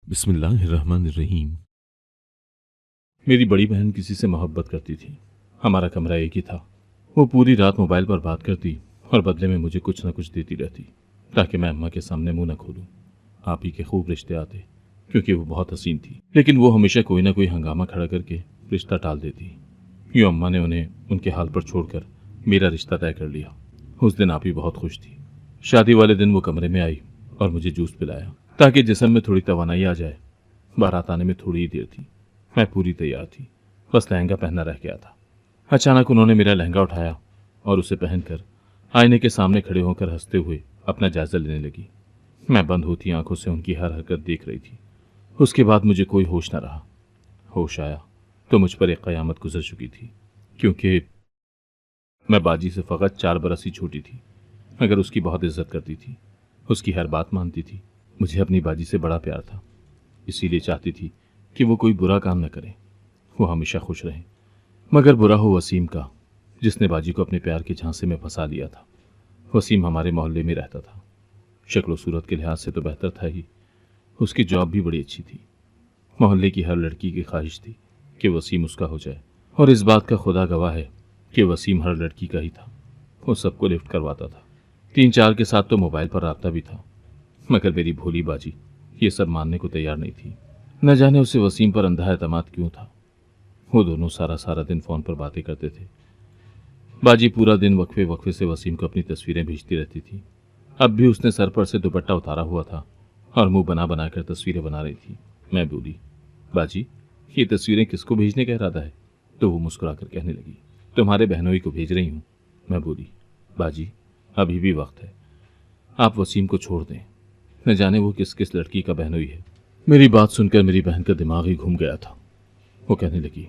बिस्मिल्लाहिर्रहमानिर्रहीम। मेरी बड़ी बहन किसी से मोहब्बत करती थी। हमारा कमरा एक ही था। वो पूरी रात मोबाइल पर बात करती और बदले में मुझे कुछ न कुछ देती रहती ताकि मैं अम्मा के सामने मुंह न खोलूं। आप ही के खूब रिश्ते आते क्योंकि वो बहुत हसीन थी, लेकिन वो हमेशा कोई ना कोई हंगामा खड़ा करके रिश्ता टाल देती। यूँ अम्मा ने उन्हें उनके हाल पर छोड़कर मेरा रिश्ता तय कर लिया। उस दिन आप ही बहुत खुश थी। शादी वाले दिन वो कमरे में आई और मुझे जूस पिलाया ताकि जिस्म में थोड़ी तवानाई आ जाए। बारात आने में थोड़ी ही देर थी। मैं पूरी तैयार थी, बस लहंगा पहनना रह गया था। अचानक उन्होंने मेरा लहंगा उठाया और उसे पहनकर आईने के सामने खड़े होकर हंसते हुए अपना जायजा लेने लगी। मैं बंद होती आंखों से उनकी हर हरकत देख रही थी। उसके बाद मुझे कोई होश न रहा। होश आया तो मुझ पर एक कयामत गुजर चुकी थी, क्योंकि मैं बाजी से फ़कत 4 बरस ही छोटी थी, मगर उसकी बहुत इज्जत करती थी। उसकी हर बात मानती थी। मुझे अपनी बाजी से बड़ा प्यार था, इसीलिए चाहती थी कि वो कोई बुरा काम न करे, वो हमेशा खुश रहे। मगर बुरा हो वसीम का, जिसने बाजी को अपने प्यार के झांसे में फंसा लिया था। वसीम हमारे मोहल्ले में रहता था। शक्ल सूरत के लिहाज से तो बेहतर था ही, उसकी जॉब भी बड़ी अच्छी थी। मोहल्ले की हर लड़की की ख्वाहिश थी कि वसीम उसका हो जाए, और इस बात का खुदा गवाह है कि वसीम हर लड़की का ही था। वो सबको लिफ्ट करवाता था। 3-4 के साथ तो मोबाइल पर रब्ता भी था, मगर मेरी भोली बाजी ये सब मानने को तैयार नहीं थी। न जाने उसे वसीम पर अंधा एतमाद क्यों था। वो दोनों सारा सारा दिन फोन पर बातें करते थे। बाजी पूरा दिन वक्फे वक्फे से वसीम को अपनी तस्वीरें भेजती रहती थी। अब भी उसने सर पर से दुपट्टा उतारा हुआ था और मुंह बना बनाकर तस्वीरें बना रही थी। मैं बोली, बाजी ये तस्वीरें किसको भेजने का इरादा है? तो वो मुस्कुराकर कहने लगी, तुम्हारे बहनोई को भेज रही हूँ। मैं बोली, बाजी अभी भी वक्त है, आप वसीम को छोड़ दें। न जाने वो किस किस लड़की का बहनोई है। मेरी बात सुनकर मेरी बहन का दिमाग ही घूम गया था। वो कहने लगी,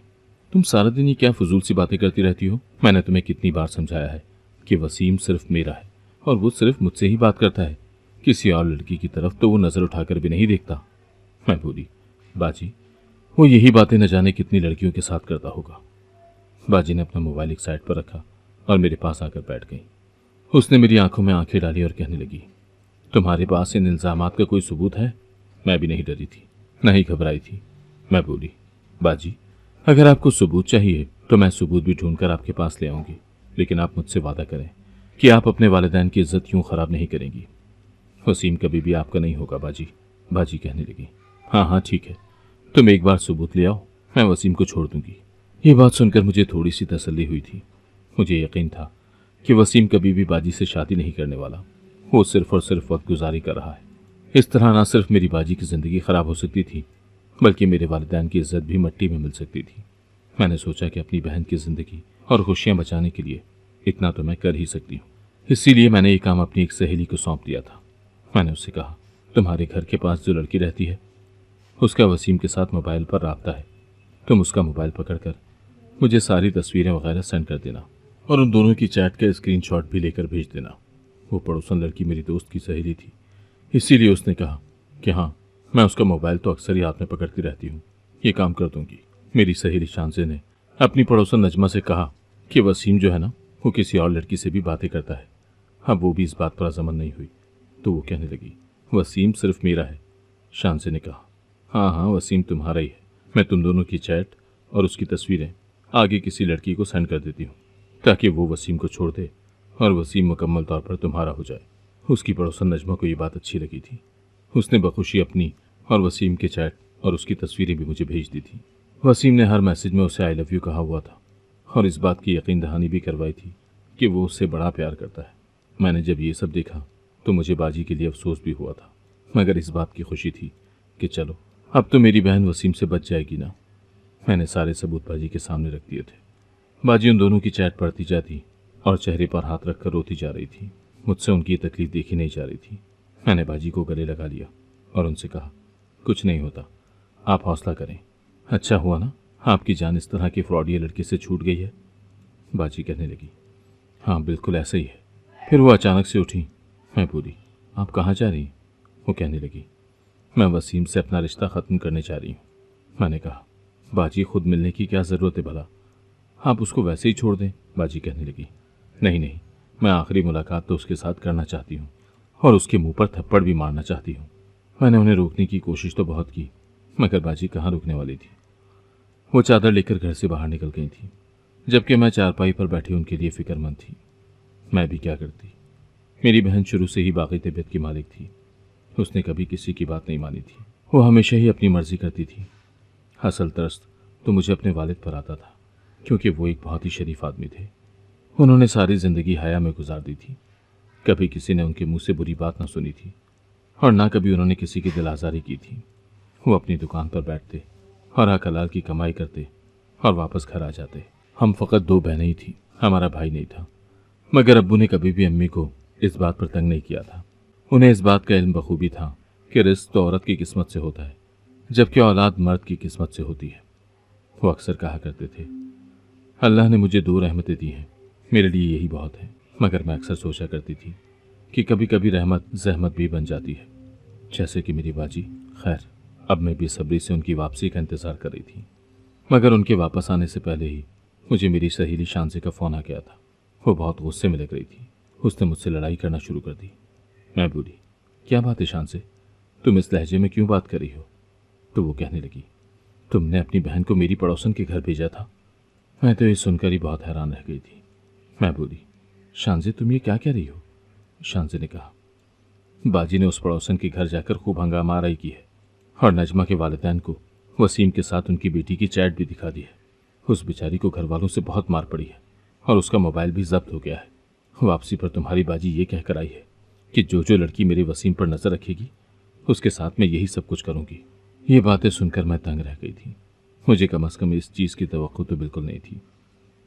तुम सारा दिन ये क्या फजूल सी बातें करती रहती हो? मैंने तुम्हें कितनी बार समझाया है कि वसीम सिर्फ मेरा है और वो सिर्फ मुझसे ही बात करता है, किसी और लड़की की तरफ तो वो नजर उठाकर भी नहीं देखता। मैं बोली, बाजी वो यही बातें न जाने कितनी लड़कियों के साथ करता होगा। बाजी ने अपना मोबाइल एक साइड पर रखा और मेरे पास आकर बैठ गई। उसने मेरी आंखों में आंखें डाली और कहने लगी, तुम्हारे पास इन इल्जामात का कोई सबूत है? मैं भी नहीं डरी थी, न ही घबराई थी। मैं बोली, बाजी अगर आपको सबूत चाहिए तो मैं सबूत भी ढूंढकर आपके पास ले आऊंगी, लेकिन आप मुझसे वादा करें कि आप अपने वालिदैन की इज्जत यूं खराब नहीं करेंगी। वसीम कभी भी आपका नहीं होगा बाजी। बाजी कहने लगी, हाँ हाँ ठीक है, तुम एक बार सबूत ले आओ, मैं वसीम को छोड़ दूंगी। ये बात सुनकर मुझे थोड़ी सी तसल्ली हुई थी। मुझे यकीन था कि वसीम कभी भी बाजी से शादी नहीं करने वाला। वो सिर्फ और सिर्फ वक्त गुजारी कर रहा है। इस तरह ना सिर्फ मेरी बाजी की जिंदगी खराब हो सकती थी, बल्कि मेरे वालिदैन की इज्जत भी मिट्टी में मिल सकती थी। मैंने सोचा कि अपनी बहन की जिंदगी और खुशियां बचाने के लिए इतना तो मैं कर ही सकती हूँ। इसीलिए मैंने ये काम अपनी एक सहेली को सौंप दिया था। मैंने उससे कहा, तुम्हारे घर के पास जो लड़की रहती है उसका वसीम के साथ मोबाइल पर राब्ता है, तुम उसका मोबाइल पकड़कर मुझे सारी तस्वीरें वगैरह सेंड कर देना और उन दोनों की चैट का स्क्रीनशॉट भी लेकर भेज देना। वो पड़ोसन लड़की मेरी दोस्त की सहेली थी, इसीलिए उसने कहा कि हाँ, मैं उसका मोबाइल तो अक्सर ही हाथ में पकड़ती रहती हूँ, ये काम कर दूंगी। मेरी सहेली शांसे ने अपनी पड़ोसन नजमा से कहा कि वसीम जो है ना, वो किसी और लड़की से भी बातें करता है। अब वो भी इस बात पर अजमन नहीं हुई, तो वो कहने लगी, वसीम सिर्फ मेरा है। शांसे ने कहा, हाँ हाँ वसीम तुम्हारा ही है। मैं तुम दोनों की चैट और उसकी तस्वीरें आगे किसी लड़की को सेंड कर देती हूँ ताकि वो वसीम को छोड़ दे और वसीम मुकम्मल तौर पर तुम्हारा हो जाए। उसकी पड़ोसन नजमा को ये बात अच्छी लगी थी। उसने बखुशी अपनी और वसीम के चैट और उसकी तस्वीरें भी मुझे भेज दी थी। वसीम ने हर मैसेज में उसे आई लव यू कहा हुआ था और इस बात की यकीन दहानी भी करवाई थी कि वो उससे बड़ा प्यार करता है। मैंने जब ये सब देखा तो मुझे बाजी के लिए अफसोस भी हुआ था, मगर इस बात की खुशी थी कि चलो अब तो मेरी बहन वसीम से बच जाएगी ना। मैंने सारे सबूत बाजी के सामने रख दिए थे। बाजी उन दोनों की चैट पढ़ती जाती और चेहरे पर हाथ रखकर रोती जा रही थी। मुझसे उनकी तकलीफ देखी नहीं जा रही थी। मैंने बाजी को गले लगा लिया और उनसे कहा, कुछ नहीं होता, आप हौसला करें। अच्छा हुआ ना आपकी जान इस तरह की फ्रॉडी लड़के से छूट गई है। बाजी कहने लगी, हाँ बिल्कुल ऐसा ही है। फिर वो अचानक से उठी। मैं बोली, आप कहाँ जा रही? वो कहने लगी, मैं वसीम से अपना रिश्ता ख़त्म करने जा रही हूँ। मैंने कहा, बाजी खुद मिलने की क्या ज़रूरत है भला, आप उसको वैसे ही छोड़ दें। बाजी कहने लगी, नहीं नहीं, मैं आखिरी मुलाकात तो उसके साथ करना चाहती हूँ और उसके मुंह पर थप्पड़ भी मारना चाहती हूँ। मैंने उन्हें रोकने की कोशिश तो बहुत की, मगर बाजी कहाँ रुकने वाली थी। वो चादर लेकर घर से बाहर निकल गई थी, जबकि मैं चारपाई पर बैठी उनके लिए फिक्रमंद थी। मैं भी क्या करती। मेरी बहन शुरू से ही बाकी तबीयत की मालिक थी। उसने कभी किसी की बात नहीं मानी थी। वो हमेशा ही अपनी मर्जी करती थी। असल तरस तो मुझे अपने वालिद पर आता था, क्योंकि वो एक बहुत ही शरीफ आदमी थे। उन्होंने सारी जिंदगी हया में गुजार दी थी। कभी किसी ने उनके मुंह से बुरी बात न सुनी थी, और ना कभी उन्होंने किसी की दिल आजारी की थी। वो अपनी दुकान पर बैठते और हक हलाल की कमाई करते और वापस घर आ जाते। हम फकत 2 बहनें ही थी, हमारा भाई नहीं था। मगर अब्बू ने कभी भी अम्मी को इस बात पर तंग नहीं किया था। उन्हें इस बात का इल्म बखूबी था कि रिस्क तो औरत की किस्मत से होता है, जबकि औलाद मर्द की किस्मत से होती है। वो अक्सर कहा करते थे, अल्लाह ने मुझे 2 रहमतें दी हैं, मेरे लिए यही बहुत है। मगर मैं अक्सर सोचा करती थी कि कभी कभी रहमत जहमत भी बन जाती है, जैसे कि मेरी बाजी। खैर, अब मैं बेसब्री से उनकी वापसी का इंतजार कर रही थी। मगर उनके वापस आने से पहले ही मुझे मेरी सहेली शांसे का फ़ोन आ गया था। वो बहुत गुस्से में लग रही थी। उसने मुझसे लड़ाई करना शुरू कर दी। मैं बोली, क्या बात है शांसे, तुम इस लहजे में क्यों बात कर रही हो? तो वो कहने लगी, तुमने अपनी बहन को मेरी पड़ोसन के घर भेजा था। मैं तो ये सुनकर ही बहुत हैरान रह गई थी। मैं बोली, शांसे तुम ये क्या कह रही हो? शांसे ने कहा, बाजी ने उस पड़ोसन के घर जाकर खूब हंगामा आराई की है, और नजमा के वालिदैन को वसीम के साथ उनकी बेटी की चैट भी दिखा दी है। उस बेचारी को घर वालों से बहुत मार पड़ी है, और उसका मोबाइल भी जब्त हो गया है। वापसी पर तुम्हारी बाजी ये कहकर आई है कि जो जो लड़की मेरे वसीम पर नजर रखेगी, उसके साथ मैं यही सब कुछ करूंगी। ये बातें सुनकर मैं तंग रह गई थी। मुझे कम से कम इस चीज़ की तवक्को तो बिल्कुल नहीं थी।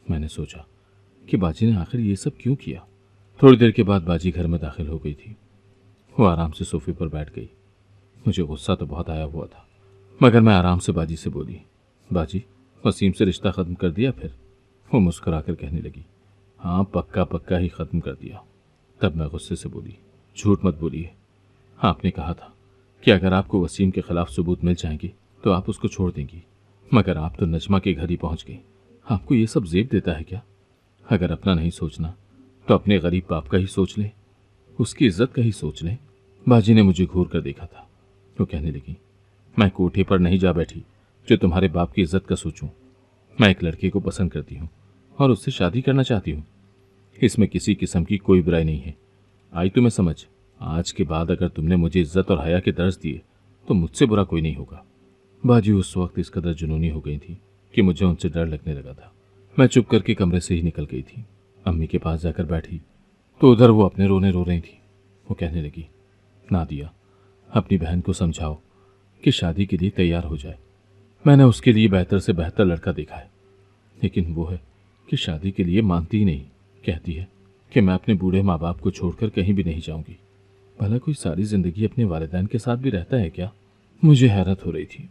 मैंने सोचा कि बाजी ने आखिर ये सब क्यों किया। थोड़ी देर के बाद बाजी घर में दाखिल हो गई थी। वो आराम से सोफे पर बैठ गई। मुझे गुस्सा तो बहुत आया हुआ था, मगर मैं आराम से बाजी से बोली, बाजी वसीम से रिश्ता ख़त्म कर दिया फिर? वो मुस्कुराकर कहने लगी, हाँ पक्का पक्का ही ख़त्म कर दिया। तब मैं गुस्से से बोली, झूठ मत बोलिए, आपने कहा था कि अगर आपको वसीम के खिलाफ सबूत मिल जाएंगे तो आप उसको छोड़ देंगी, मगर आप तो नजमा के घर ही पहुंच गई। आपको ये सब जेब देता है क्या? अगर अपना नहीं सोचना तो अपने गरीब बाप का ही सोच ले, उसकी इज्जत का ही सोच ले। बाजी ने मुझे घूर कर देखा था। वो कहने लगी, मैं कोठे पर नहीं जा बैठी जो तुम्हारे बाप की इज्जत का सोचूं। मैं एक लड़के को पसंद करती हूँ और उससे शादी करना चाहती हूँ। इसमें किसी किस्म की कोई बुराई नहीं है। आई तुम्हें समझ? आज के बाद अगर तुमने मुझे इज्जत और हया के दर्ज दिए तो मुझसे बुरा कोई नहीं होगा। बाजी उस वक्त इस कदर जुनूनी हो गई थी कि मुझे उनसे डर लगने लगा था। मैं चुप करके कमरे से ही निकल गई थी। अम्मी के पास जाकर बैठी तो उधर वो अपने रोने रो रही थी। वो कहने लगी, नादिया, अपनी बहन को समझाओ कि शादी के लिए तैयार हो जाए। मैंने उसके लिए बेहतर से बेहतर लड़का देखा है, लेकिन वो है कि शादी के लिए मानती ही नहीं। कहती है कि मैं अपने बूढ़े माँ बाप को छोड़कर कहीं भी नहीं जाऊंगी। भला कोई सारी जिंदगी अपने वालिदैन के साथ भी रहता है क्या? मुझे हैरत हो रही थी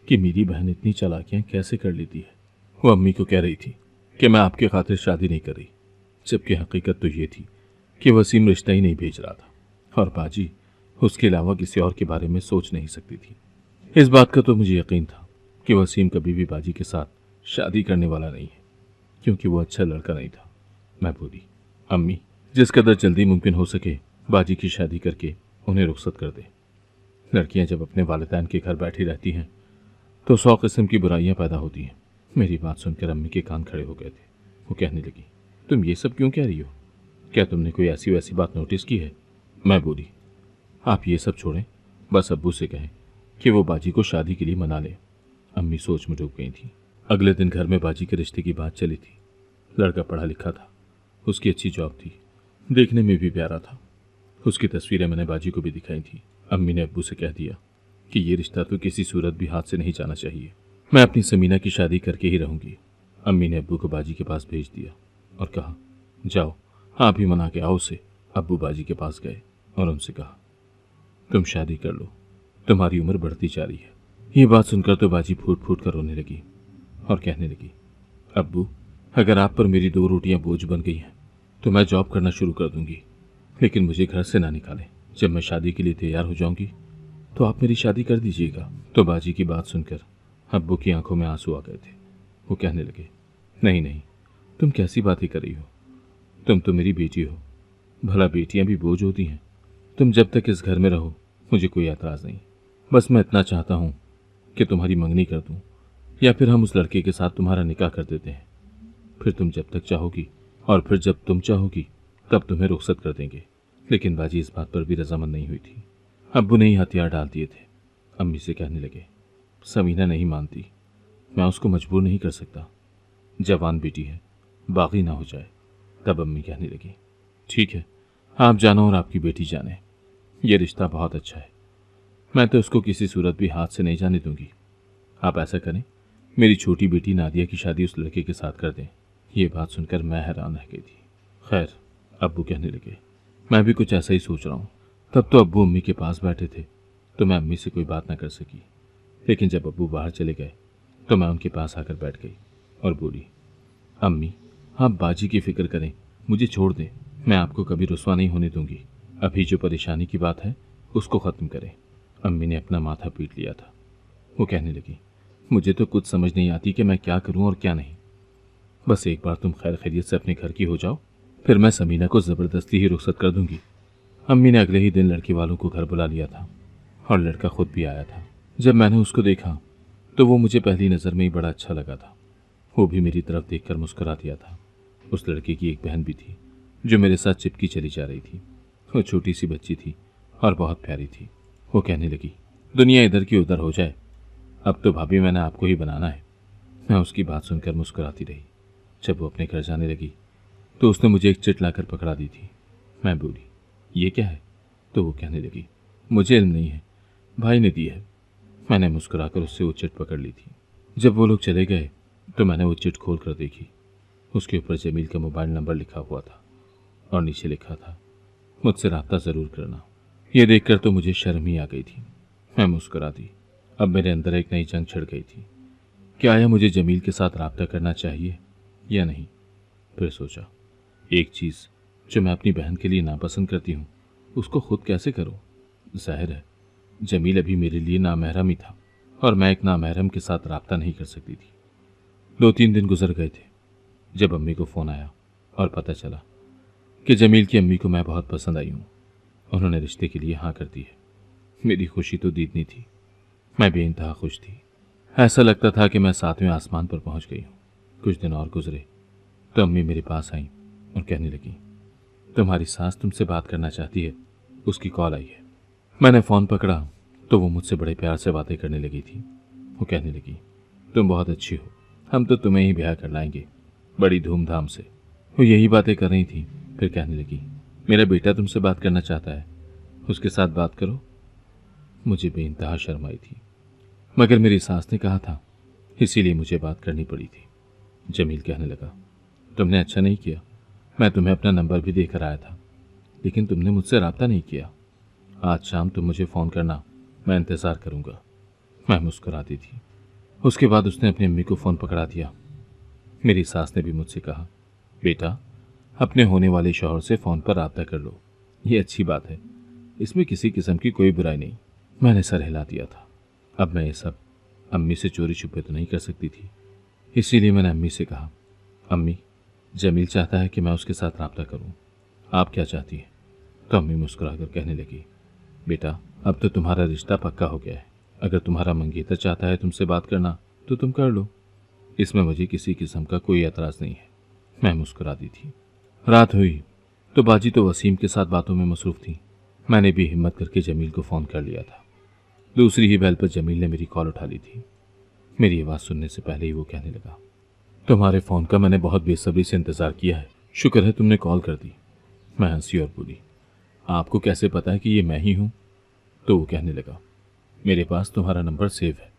कि मेरी बहन इतनी चालाकियां कैसे कर लेती है। वो अम्मी को कह रही थी कि मैं आपके खातिर शादी नहीं कर रही, जबकि हकीकत तो ये थी कि वसीम रिश्ता ही नहीं भेज रहा था, और बाजी उसके अलावा किसी और के बारे में सोच नहीं सकती थी। इस बात का तो मुझे यकीन था कि वसीम कभी भी बाजी के साथ शादी करने वाला नहीं है, क्योंकि वो अच्छा लड़का नहीं था। मैं बोली, अम्मी, जिस कदर जल्दी मुमकिन हो सके बाजी की शादी करके उन्हें रुखसत कर दे। लड़कियां जब अपने वालिदैन के घर बैठी रहती हैं तो 100 किस्म की बुराइयां पैदा होती हैं। मेरी बात सुनकर अम्मी के कान खड़े हो गए थे। वो कहने लगी, तुम ये सब क्यों कह रही हो? क्या तुमने कोई ऐसी वैसी बात नोटिस की है? मैं बोली, आप ये सब छोड़ें, बस अब्बू से कहें कि वो बाजी को शादी के लिए मना ले। अम्मी सोच में डूब गई थी। अगले दिन घर में बाजी के रिश्ते की बात चली थी। लड़का पढ़ा लिखा था, उसकी अच्छी जॉब थी, देखने में भी प्यारा था। उसकी तस्वीरें मैंने बाजी को भी दिखाई थी। अम्मी ने अब्बू से कह दिया कि ये रिश्ता तो किसी सूरत भी हाथ से नहीं जाना चाहिए, मैं अपनी समीना की शादी करके ही रहूंगी। अम्मी ने अब्बू को बाजी के पास भेज दिया और कहा, जाओ आप ही मना के आओ उसे। अब्बू बाजी के पास गए और उनसे कहा, तुम शादी कर लो, तुम्हारी उम्र बढ़ती जा रही है। ये बात सुनकर तो बाजी फूट फूट कर रोने लगी और कहने लगी, अब्बू, अगर आप पर मेरी 2 रोटियां बोझ बन गई हैं तो मैं जॉब करना शुरू कर दूंगी, लेकिन मुझे घर से ना निकालें। जब मैं शादी के लिए तैयार हो जाऊंगी तो आप मेरी शादी कर दीजिएगा। तो बाजी की बात सुनकर अब्बू की आंखों में आंसू आ गए थे। वो कहने लगे, नहीं नहीं, तुम कैसी बातें कर रही हो? तुम तो मेरी बेटी हो, भला बेटियां भी बोझ होती हैं। तुम जब तक इस घर में रहो मुझे कोई एतराज़ नहीं, बस मैं इतना चाहता हूँ कि तुम्हारी मंगनी कर दूँ, या फिर हम उस लड़के के साथ तुम्हारा निकाह कर देते हैं। फिर तुम जब तक चाहोगी और फिर जब तुम चाहोगी तब तुम्हें रुखसत कर देंगे। लेकिन बाजी इस बात पर भी रजामंद नहीं हुई थी। अब्बू ने ही हथियार डाल दिए थे। अम्मी से कहने लगे, समीना नहीं मानती, मैं उसको मजबूर नहीं कर सकता। जवान बेटी है, बागी ना हो जाए। तब अम्मी कहने लगी, ठीक है, आप जानो और आपकी बेटी जाने। ये रिश्ता बहुत अच्छा है, मैं तो उसको किसी सूरत भी हाथ से नहीं जाने दूंगी। आप ऐसा करें, मेरी छोटी बेटी नादिया की शादी उस लड़के के साथ कर दें। ये बात सुनकर मैं हैरान रह गई थी। खैर, अब्बू कहने लगे, मैं भी कुछ ऐसा ही सोच रहा हूँ। तब तो अब्बू अम्मी के पास बैठे थे, तो मैं अम्मी से कोई बात ना कर सकी। लेकिन जब अब्बू बाहर चले गए तो मैं उनके पास आकर बैठ गई और बोली, अम्मी, आप बाजी की फिक्र करें, मुझे छोड़ दें, मैं आपको कभी रुस्वा नहीं होने दूंगी। अभी जो परेशानी की बात है उसको ख़त्म करें। अम्मी ने अपना माथा पीट लिया था। वो कहने लगी, मुझे तो कुछ समझ नहीं आती कि मैं क्या करूं और क्या नहीं। बस एक बार तुम खैर खैरियत से अपने घर की हो जाओ, फिर मैं समीना को ज़बरदस्ती ही रुखसत कर दूंगी। अम्मी ने अगले ही दिन लड़के वालों को घर बुला लिया था और लड़का खुद भी आया था। जब मैंने उसको देखा तो वो मुझे पहली नज़र में ही बड़ा अच्छा लगा था। वो भी मेरी तरफ देखकर मुस्कुरा दिया था। उस लड़के की एक बहन भी थी जो मेरे साथ चिपकी चली जा रही थी। वो छोटी सी बच्ची थी और बहुत प्यारी थी। वो कहने लगी, दुनिया इधर की उधर हो जाए, अब तो भाभी मैंने आपको ही बनाना है। मैं उसकी बात सुनकर मुस्कुराती रही। जब वो अपने घर जाने लगी तो उसने मुझे एक चिट लाकर पकड़ा दी थी। मैं बोली, ये क्या है? तो वो कहने लगी, मुझे इल्म नहीं है, भाई ने दी है। मैंने मुस्कुराकर उससे वो चिट पकड़ ली थी। जब वो लोग चले गए तो मैंने वो चिट खोल कर देखी। उसके ऊपर जमील का मोबाइल नंबर लिखा हुआ था और नीचे लिखा था, मुझसे रब्ता ज़रूर करना। ये देखकर तो मुझे शर्म ही आ गई थी। मैं मुस्कुरा दी। अब मेरे अंदर एक नई जंग छिड़ गई थी। क्या आया मुझे जमील के साथ रब्ता करना चाहिए या नहीं? फिर सोचा, एक चीज़ जो मैं अपनी बहन के लिए नापसंद करती हूँ उसको खुद कैसे करूँ? जाहिर है जमील अभी मेरे लिए नामहरम ही था और मैं एक नामहरम के साथ रब्ता नहीं कर सकती थी। 2-3 दिन गुजर गए थे जब अम्मी को फ़ोन आया और पता चला कि जमील की अम्मी को मैं बहुत पसंद आई हूँ। उन्होंने रिश्ते के लिए हाँ कर दी है। मेरी खुशी तो दीदनी थी। मैं बेइंतहा खुश थी। ऐसा लगता था कि मैं 7वें आसमान पर पहुँच गई हूँ। कुछ दिन और गुजरे तो अम्मी मेरे पास आई और कहने लगी, तुम्हारी सास तुमसे बात करना चाहती है, उसकी कॉल आई है। मैंने फ़ोन पकड़ा तो वो मुझसे बड़े प्यार से बातें करने लगी थी। वो कहने लगी, तुम बहुत अच्छी हो, हम तो तुम्हें ही ब्याह कर लाएंगे, बड़ी धूमधाम से। वो यही बातें कर रही थी, फिर कहने लगी, मेरा बेटा तुमसे बात करना चाहता है, उसके साथ बात करो। मुझे बेइंतहा शर्म आई थी, मगर मेरी सास ने कहा था, इसीलिए मुझे बात करनी पड़ी थी। जमील कहने लगा, तुमने अच्छा नहीं किया, मैं तुम्हें अपना नंबर भी देकर आया था, लेकिन तुमने मुझसे रब्ता नहीं किया। आज शाम तुम मुझे फ़ोन करना, मैं इंतज़ार करूँगा। मैं मुस्कुराती थी। उसके बाद उसने अपनी अम्मी को फ़ोन पकड़ा दिया। मेरी सास ने भी मुझसे कहा, बेटा अपने होने वाले शौहर से फ़ोन पर रब्ता कर लो, ये अच्छी बात है, इसमें किसी किस्म की कोई बुराई नहीं। मैंने सर हिला दिया था। अब मैं ये सब अम्मी से चोरी छुपे तो नहीं कर सकती थी, इसीलिए मैंने अम्मी से कहा, अम्मी जमील चाहता है कि मैं उसके साथ रब्ता करूं, आप क्या चाहती हैं? तो अम्मी मुस्कुराकर कहने लगी, बेटा अब तो तुम्हारा रिश्ता पक्का हो गया है, अगर तुम्हारा मंगेतर चाहता है तुमसे बात करना तो तुम कर लो, इसमें मुझे किसी किस्म का कोई एतराज़ नहीं है। मैं मुस्कुरा दी थी। रात हुई तो बाजी तो वसीम के साथ बातों में मसरूफ़ थी। मैंने भी हिम्मत करके जमील को फ़ोन कर लिया था। दूसरी ही बैल पर जमील ने मेरी कॉल उठा ली थी। मेरी आवाज़ सुनने से पहले ही वो कहने लगा, तुम्हारे फ़ोन का मैंने बहुत बेसब्री से इंतज़ार किया है, शुक्र है तुमने कॉल कर दी। मैं हंसी और बोली, आपको कैसे पता है कि ये मैं ही हूँ? तो वो कहने लगा, मेरे पास तुम्हारा नंबर सेव है।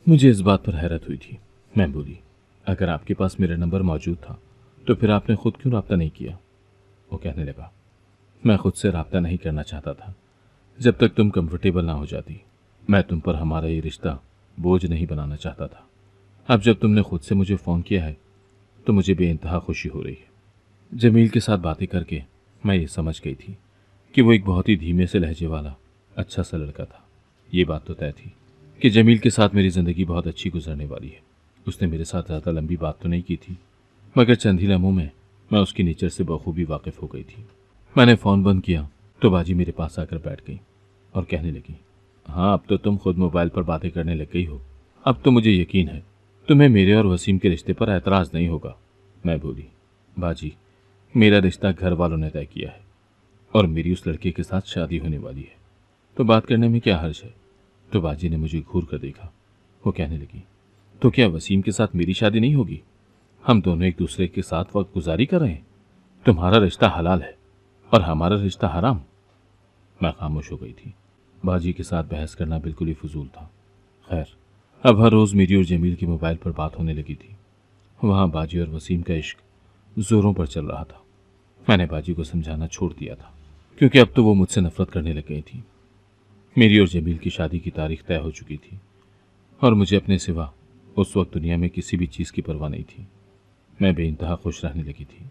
मुझे इस बात पर हैरत हुई थी। मैं बोली, अगर आपके पास मेरा नंबर मौजूद था तो फिर आपने खुद क्यों रब्ता नहीं किया? वो कहने लगा, मैं खुद से रब्ता नहीं करना चाहता था जब तक तुम कंफर्टेबल ना हो जाती। मैं तुम पर हमारा ये रिश्ता बोझ नहीं बनाना चाहता था। अब जब तुमने खुद से मुझे फ़ोन किया है तो मुझे बेइंतहा खुशी हो रही है। जमील के साथ बातें करके मैं ये समझ गई थी कि वो एक बहुत ही धीमे से लहजे वाला अच्छा सा लड़का था। ये बात तो तय थी कि जमील के साथ मेरी ज़िंदगी बहुत अच्छी गुजरने वाली है। उसने मेरे साथ ज़्यादा लंबी बात तो नहीं की थी, मगर चंद ही लम्हों में मैं उसकी नेचर से बखूबी वाकिफ़ हो गई थी। मैंने फ़ोन बंद किया तो बाजी मेरे पास आकर बैठ गई और कहने लगी, हाँ, अब तो तुम खुद मोबाइल पर बातें करने लग गई हो। अब तो मुझे यकीन है तुम्हें मेरे और वसीम के रिश्ते पर ऐतराज़ नहीं होगा। मैं बोली, बाजी, मेरा रिश्ता घर वालों ने तय किया है और मेरी उस लड़के के साथ शादी होने वाली है, तो बात करने में क्या हर्ज है। तो बाजी ने मुझे घूर कर देखा। वो कहने लगी, तो क्या वसीम के साथ मेरी शादी नहीं होगी? हम दोनों एक दूसरे के साथ वक्त गुजारी कर रहे हैं। तुम्हारा रिश्ता हलाल है और हमारा रिश्ता हराम। मैं खामोश हो गई थी। बाजी के साथ बहस करना बिल्कुल ही फजूल था। खैर, अब हर रोज़ मेरी और जमील की मोबाइल पर बात होने लगी थी। वहाँ बाजी और वसीम का इश्क जोरों पर चल रहा था। मैंने बाजी को समझाना छोड़ दिया था, क्योंकि अब तो वो मुझसे नफरत करने लग गई थी। मेरी और जमील की शादी की तारीख तय हो चुकी थी और मुझे अपने सिवा उस वक्त दुनिया में किसी भी चीज़ की परवाह नहीं थी। मैं बेइंतहा खुश रहने लगी थी।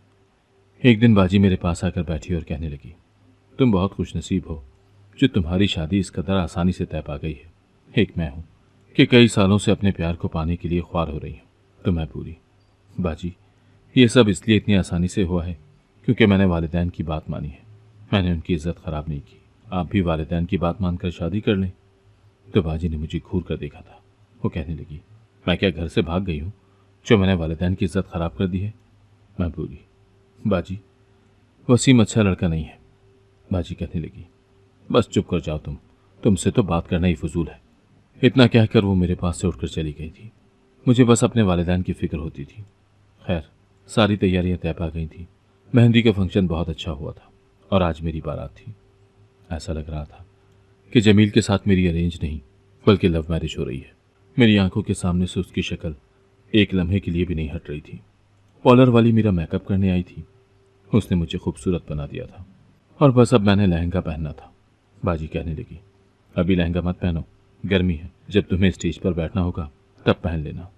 एक दिन बाजी मेरे पास आकर बैठी और कहने लगी, तुम बहुत खुशनसीब हो जो तुम्हारी शादी इस कदर आसानी से तय पा गई है। एक मैं हूँ कि कई सालों से अपने प्यार को पाने के लिए ख्वार हो रही हूँ। तो मैं पूरी, बाजी, ये सब इसलिए इतनी आसानी से हुआ है क्योंकि मैंने वालिदैन की बात मानी है। मैंने उनकी इज्जत ख़राब नहीं की। आप भी वालिदैन की बात मानकर शादी कर लें। तो बाजी ने मुझे घूर कर देखा था। वो कहने लगी, मैं क्या घर से भाग गई हूँ जो मैंने वालिदैन की इज्जत ख़राब कर दी है? मैं बोली, बाजी, वसीम अच्छा लड़का नहीं है। बाजी कहने लगी, बस चुप कर जाओ तुमसे तो बात करना ही फजूल है। इतना कहकर वो मेरे पास से उठकर चली गई थी। मुझे बस अपने वालिदैन की फिक्र होती थी। खैर, सारी तैयारियां तय पा गई थी। मेहंदी का फंक्शन बहुत अच्छा हुआ था और आज मेरी बारात थी। ऐसा लग रहा था कि जमील के साथ मेरी अरेंज नहीं बल्कि लव मैरिज हो रही है। मेरी आंखों के सामने से उसकी शक्ल एक लम्हे के लिए भी नहीं हट रही थी। पार्लर वाली मेरा मेकअप करने आई थी। उसने मुझे खूबसूरत बना दिया था और बस अब मैंने लहंगा पहनना था। बाजी कहने लगी, अभी लहंगा मत पहनो, गर्मी है, जब तुम्हें स्टेज पर बैठना होगा तब पहन लेना।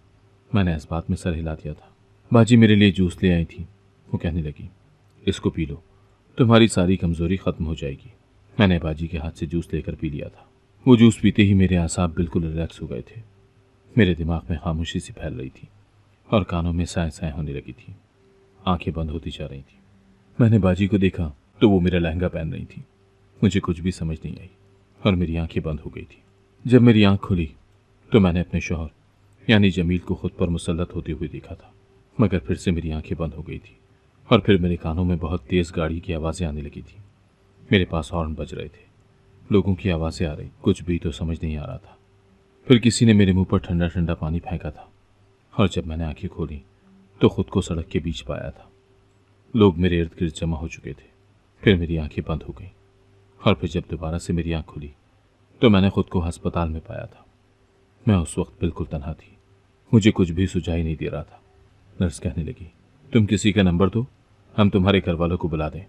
मैंने इस बात में सर हिला दिया था। बाजी मेरे लिए जूस ले आई थी। वो कहने लगी, इसको पी लो, तुम्हारी सारी कमजोरी खत्म हो जाएगी। मैंने बाजी के हाथ से जूस लेकर पी लिया था। वो जूस पीते ही मेरे आसाब बिल्कुल रिलैक्स हो गए थे। मेरे दिमाग में खामोशी सी फैल रही थी और कानों में साए साए होने लगी थी। आंखें बंद होती जा रही थी। मैंने बाजी को देखा तो वो मेरा लहंगा पहन रही थी। मुझे कुछ भी समझ नहीं आई और मेरी आंखें बंद हो गई थी। जब मेरी आंख खुली तो मैंने अपने शौहर यानी जमील को खुद पर मुसल्लत होते हुए देखा था। मगर फिर से मेरी आंखें बंद हो गई थी और फिर मेरे कानों में बहुत तेज़ गाड़ी की आवाज़ें आने लगी थी। मेरे पास हॉर्न बज रहे थे, लोगों की आवाज़ें आ रही, कुछ भी तो समझ नहीं आ रहा था। फिर किसी ने मेरे मुंह पर ठंडा ठंडा पानी फेंका था और जब मैंने आंखें खोली तो खुद को सड़क के बीच पाया था। लोग मेरे इर्द गिर्द जमा हो चुके थे। फिर मेरी आंखें बंद हो गईं और फिर जब दोबारा से मेरी आंख खुली तो मैंने खुद को अस्पताल में पाया था। मैं उस वक्त बिल्कुल तन्हा थी। मुझे कुछ भी सुझाई नहीं दे रहा था। नर्स कहने लगी, तुम किसी का नंबर दो, हम तुम्हारे घर वालों को बुला दें।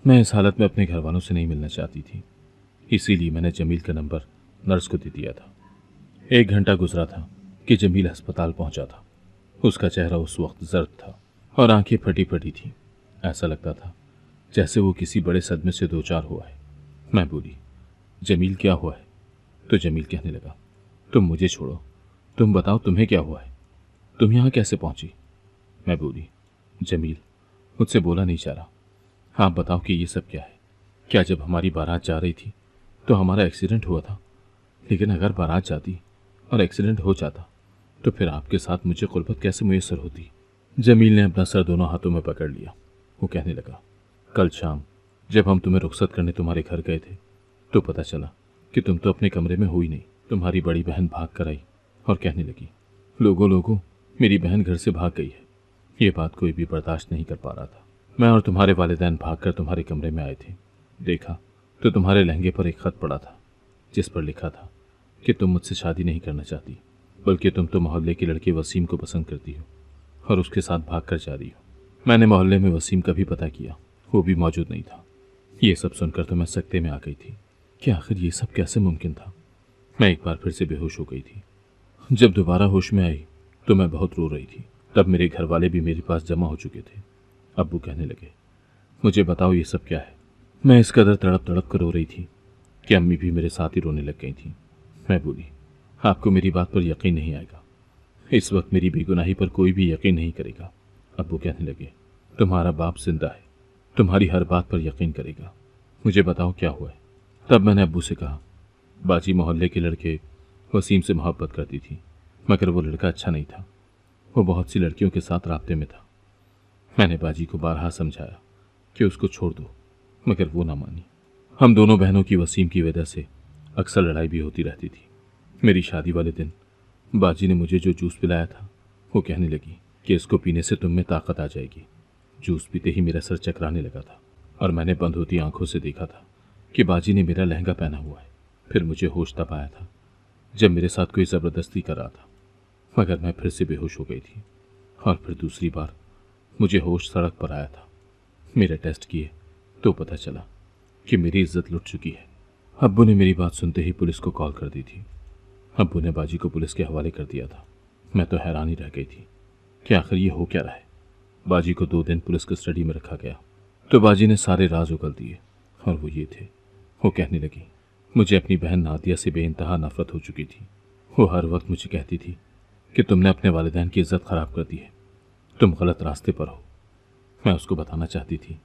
मैं इस हालत में अपने घर वालों से नहीं मिलना चाहती थी, इसीलिए मैंने जमील का नंबर नर्स को दे दिया था। 1 घंटा गुजरा था कि जमील अस्पताल पहुंचा था। उसका चेहरा उस वक्त जर्द था और आंखें फटी फटी थी। ऐसा लगता था जैसे वो किसी बड़े सदमे से दो चार हुआ है। मैं बोली, जमील क्या हुआ है? तो जमील कहने लगा, तुम मुझे छोड़ो, तुम बताओ तुम्हें क्या हुआ है, तुम यहाँ कैसे पहुंची? मैं बोली, जमील, मुझसे बोला नहीं जा रहा। आप बताओ कि ये सब क्या है? क्या जब हमारी बारात जा रही थी तो हमारा एक्सीडेंट हुआ था? लेकिन अगर बारात जाती और एक्सीडेंट हो जाता तो फिर आपके साथ मुझे कुर्बत कैसे मुयस्सर होती? जमील ने अपना सर दोनों हाथों में पकड़ लिया। वो कहने लगा, कल शाम जब हम तुम्हें रुखसत करने तुम्हारे घर गए थे तो पता चला कि तुम तो अपने कमरे में हो ही नहीं। तुम्हारी बड़ी बहन भाग कर आई और कहने लगी, लोगों मेरी बहन घर से भाग गई है। ये बात कोई भी बर्दाश्त नहीं कर पा रहा था। मैं और तुम्हारे वालिदैन भागकर तुम्हारे कमरे में आए थे। देखा तो तुम्हारे लहंगे पर एक खत पड़ा था जिस पर लिखा था कि तुम मुझसे शादी नहीं करना चाहती, बल्कि तुम तो मोहल्ले के लड़के वसीम को पसंद करती हो और उसके साथ भाग कर जा रही हो। मैंने मोहल्ले में वसीम का भी पता किया, वो भी मौजूद नहीं था। ये सब सुनकर तो मैं सकते में आ गई थी कि आखिर ये सब कैसे मुमकिन था। मैं एक बार फिर से बेहोश हो गई थी। जब दोबारा होश में आई तो मैं बहुत रो रही थी। तब मेरे घर वाले भी मेरे पास जमा हो चुके थे। अब्बू कहने लगे, मुझे बताओ ये सब क्या है? मैं इस कदर तड़प तड़प कर रो रही थी कि अम्मी भी मेरे साथ ही रोने लग गई थी। मैं बोली, आपको मेरी बात पर यकीन नहीं आएगा। इस वक्त मेरी बेगुनाही पर कोई भी यकीन नहीं करेगा। अब्बू कहने लगे, तुम्हारा बाप जिंदा है, तुम्हारी हर बात पर यकीन करेगा। मुझे बताओ क्या हुआ है? तब मैंने अब्बू से कहा, बाजी मोहल्ले के लड़के वसीम से मोहब्बत करती थी, मगर वो लड़का अच्छा नहीं था। वो बहुत सी लड़कियों के साथ राब्ते में था। मैंने बाजी को बारहा समझाया कि उसको छोड़ दो, मगर वो ना मानी। हम दोनों बहनों की वसीम की वजह से अक्सर लड़ाई भी होती रहती थी। मेरी शादी वाले दिन बाजी ने मुझे जो जूस पिलाया था, वो कहने लगी कि इसको पीने से तुम में ताकत आ जाएगी। जूस पीते ही मेरा सर चकराने लगा था और मैंने बंद होती आंखों से देखा था कि बाजी ने मेरा लहंगा पहना हुआ है। फिर मुझे होश तब आया था जब मेरे साथ कोई ज़बरदस्ती कर रहा था, मगर मैं फिर से बेहोश हो गई थी। और फिर दूसरी बार मुझे होश सड़क पर आया था। मेरे टेस्ट किए तो पता चला कि मेरी इज्जत लुट चुकी है। अब्बू ने मेरी बात सुनते ही पुलिस को कॉल कर दी थी। अब्बू ने बाजी को पुलिस के हवाले कर दिया था। मैं तो हैरान ही रह गई थी कि आखिर ये हो क्या रहा है। बाजी को 2 दिन पुलिस कस्टडी में रखा गया तो बाजी ने सारे राज उगल दिए, और वो ये थे। वो कहने लगी मुझे अपनी बहन नादिया से बेइंतहा नफरत हो चुकी थी। वो हर वक्त मुझे कहती थी कि तुमने अपने वालिदैन की इज्जत खराब कर दी है, तुम गलत रास्ते पर हो। मैं उसको बताना चाहती थी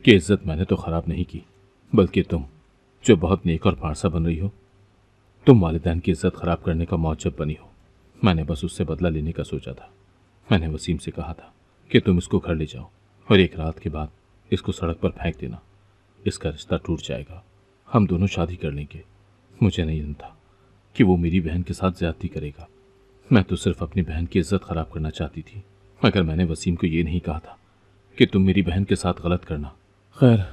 कि इज्जत मैंने तो खराब नहीं की, बल्कि तुम जो बहुत नेक और पारसा बन रही हो, तुम वालिदैन की इज्जत खराब करने का मौजब बनी हो। मैंने बस उससे बदला लेने का सोचा था। मैंने वसीम से कहा था कि तुम इसको घर ले जाओ और एक रात के बाद इसको सड़क पर फेंक देना। इसका रिश्ता टूट जाएगा, हम दोनों शादी कर लेंगे। मुझे नहीं था कि वो मेरी बहन के साथ ज्यादती करेगा। मैं तो सिर्फ अपनी बहन की इज्जत खराब करना चाहती थी, मगर मैंने वसीम को ये नहीं कहा था कि तुम मेरी बहन के साथ गलत करना। खैर,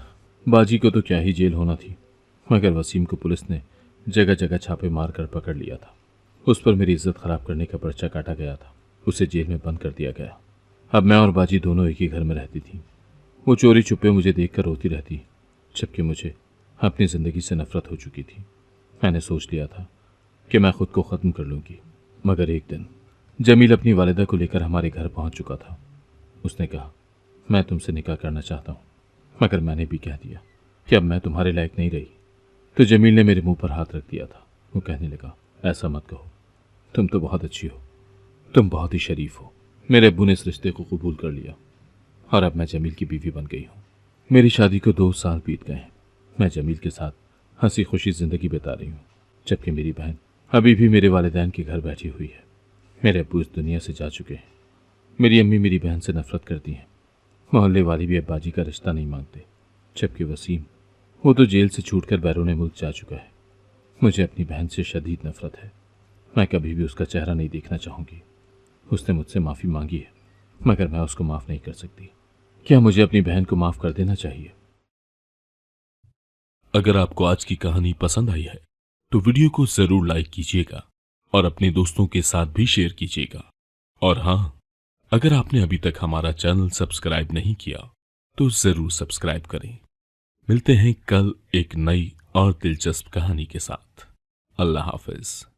बाजी को तो क्या ही जेल होना थी, मगर वसीम को पुलिस ने जगह जगह छापे मार कर पकड़ लिया था। उस पर मेरी इज्जत खराब करने का पर्चा काटा गया था। उसे जेल में बंद कर दिया गया। अब मैं और बाजी दोनों एक ही घर में रहती थी। वो चोरी छुपे मुझे देखकर रोती रहती, जबकि मुझे अपनी ज़िंदगी से नफरत हो चुकी थी। मैंने सोच लिया था कि मैं खुद को ख़त्म कर लूँगी, मगर एक दिन जमील अपनी वालिदा को लेकर हमारे घर पहुँच चुका था। उसने कहा मैं तुमसे निकाह करना चाहता हूँ, मगर मैंने भी कह दिया कि अब मैं तुम्हारे लायक नहीं रही। तो जमील ने मेरे मुंह पर हाथ रख दिया था। वो कहने लगा ऐसा मत कहो, तुम तो बहुत अच्छी हो, तुम बहुत ही शरीफ हो। मेरे अब्बू ने इस रिश्ते को कबूल कर लिया और अब मैं जमील की बीवी बन गई हूँ। मेरी शादी को 2 साल बीत गए हैं। मैं जमील के साथ हंसी खुशी ज़िंदगी बिता रही हूँ, जबकि मेरी बहन अभी भी मेरे वालिदैन के घर बैठी हुई है। मेरे अब्बू इस दुनिया से जा चुके हैं। मेरी अम्मी मेरी बहन से नफरत करती हैं। मोहल्ले वाले भी अब बाजी का रिश्ता नहीं मांगते, जबकि वसीम, वो तो जेल से छूटकर बैरून मुल्क जा चुका है। मुझे अपनी बहन से शदीद नफरत है। मैं कभी भी उसका चेहरा नहीं देखना चाहूँगी। उसने मुझसे माफ़ी मांगी है, मगर मैं उसको माफ़ नहीं कर सकती। क्या मुझे अपनी बहन को माफ़ कर देना चाहिए? अगर आपको आज की कहानी पसंद आई है तो वीडियो को जरूर लाइक कीजिएगा और अपने दोस्तों के साथ भी शेयर कीजिएगा। और हाँ, अगर आपने अभी तक हमारा चैनल सब्सक्राइब नहीं किया तो जरूर सब्सक्राइब करें। मिलते हैं कल एक नई और दिलचस्प कहानी के साथ। अल्लाह हाफिज।